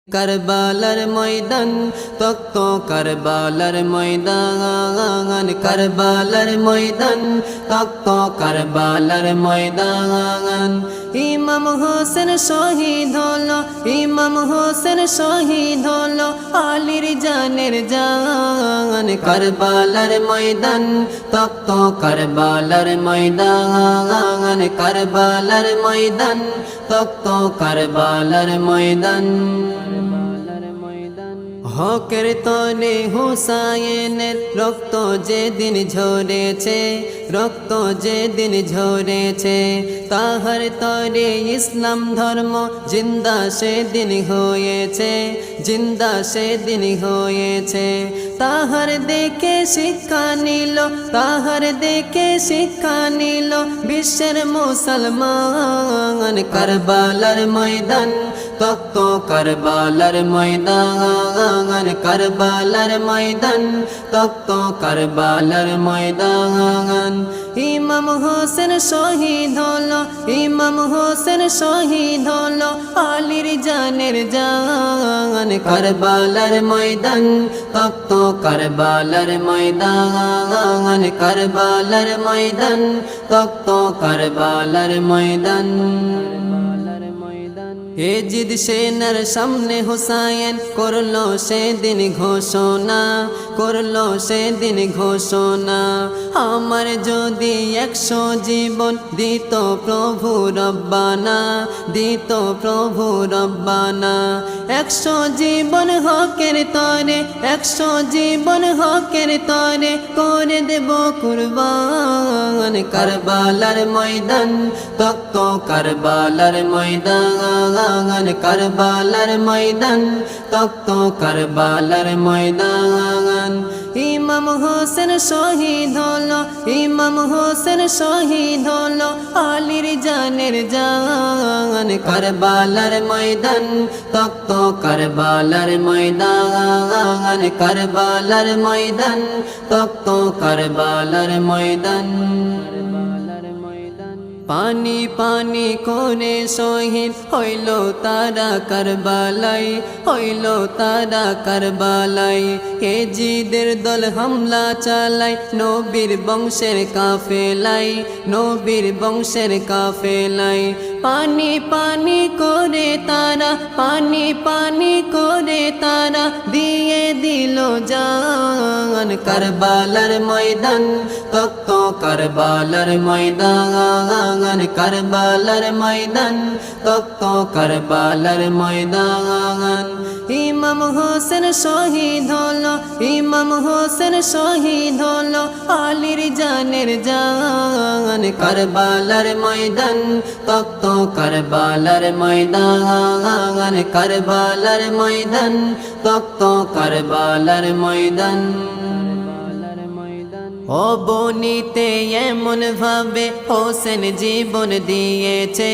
কারবালার ময়দান তক্ত কারবালার ময়দান কারবালার ময়দান তক্ত কারবালার ময়দান ইমাম হোসেন শহীদ হলো ইমাম হোসেন শহীদ হলো আলীর জানের জান কারবালার ময়দান তক্ত কারবালার ময়দান কারবালার ময়দান তক্ত কারবালার ময়দান হকের তরে হুসাইনের রক্ত যেদিন ঝরেছে রক্ত যেদিন ঝরেছে তাহার তরে ইসলাম ধর্ম জিন্দা সেদিন হয়েছে জিন্দা সেদিন হয়েছে তাহার দেখে শিক্ষা নিল তাহার দেখে শিক্ষা নিল বিশ্বের মুসলমান কারবালার ময়দান তক্ত কারবালার ময়দান কারবালার ময়দান তক্ত কারবালার ময়দান ইমাম হোসেন শহীদ হলো ইমাম হোসেন শহীদ হলো আলীর জানের জান কারবালার ময়দান তক্ত কারবালার ময়দান কারবালার ময়দান তক্ত কারবালার ময়দান এজিদ সেনার সামনে হুসাইন করলো সেদিন ঘোষণা করলো সেদিন ঘোষণা আমার যদি 100 জীবন দিত প্রভু রব্বানা দিত প্রভু রব্বানা 100 জীবন হকের তরে 100 জীবন হকের তরে করে দেব কুরবান কারবালার ময়দান তক্ত কারবালার ময়দান কারবালার ময়দান তক্ত কারবালার ময়দান ইমাম হোসেন শহীদ হলো ইমাম হোসেন শহীদ হলো আলীর জানের জান কারবালার ময়দান তক্ত কারবালার ময়দান কারবালার ময়দান তক্ত কারবালার ময়দান পানি পানি কোনে শহীদ হইল তারা কারবালাই হইল তারা কারবালাই এজিদের দল হামলা চালাই নবীর বংশের কাফেলাই নবীর বংশের কাফেলাই পানি পানি করে তারা পানি পানি করে তারা দিয়ে দিল জান কারবালার ময়দান তক্ত কারবালার ময়দান কারবালার ময়দান তক্ত কারবালার ময়দান ইমাম হোসেন শহীদ হলো ইমাম হোসেন শহীদ হলো আলীর জানের জান কারবালার ময়দান তক্ত কারবালার ময়দান কারবালার ময়দান তক্ত কারবালার ময়দান অবনীতে এমন ভাবে হোসেন জীবন দিয়েছে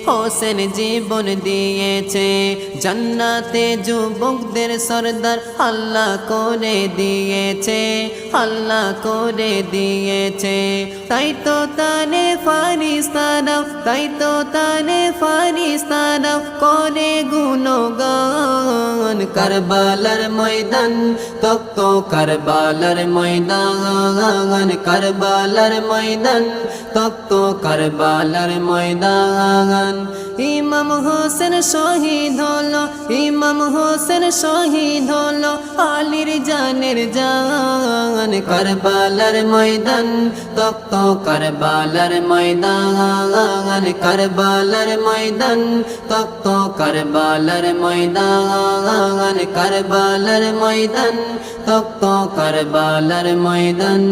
হোসেন জীবন দিয়েছে জান্নাতে যুবকদের সরদার আল্লাহ করে দিয়েছে আল্লাহ করে দিয়েছে তাই তো তানে ফারিস্তারাও তাই তো তানে ফারিস্তারাও করে গুণগান কারবালার ময়দান তক্ত কারবালার ময়দান কারবালার ময়দান তক্ত কারবালার ময়দান ইমাম হোসেন শহীদ হলো ইমাম হোসেন শহীদ হলো আলীর জানের জান কারবালার ময়দান তক্ত কারবালার ময়দান কারবালার ময়দান তক্ত কারবালার ময়দান কারবালার ময়দান তক্ত কারবালার ময়দান